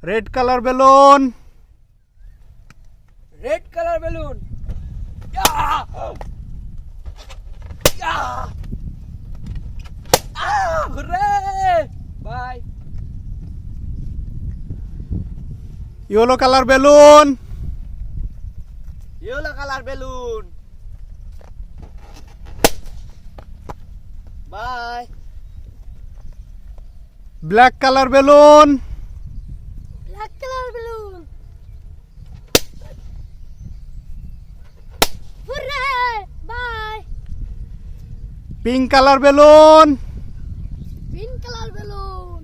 Red colour balloon. Red colour balloon. Hooray! Bye. Yellow colour balloon. Yellow colour balloon. Bye. Black colour balloon. Black colour balloon. Hooray! Bye. Pink colour balloon. Pink colour balloon.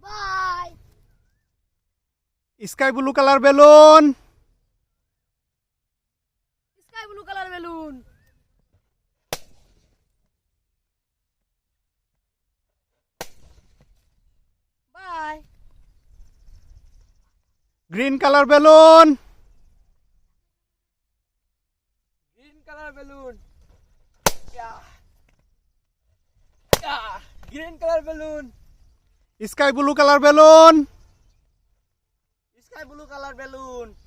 Bye. Sky blue colour balloon. Sky blue colour balloon. Bye. Green colour balloon. Green colour balloon. Green colour balloon. Sky blue colour balloon. Sky blue colour balloon.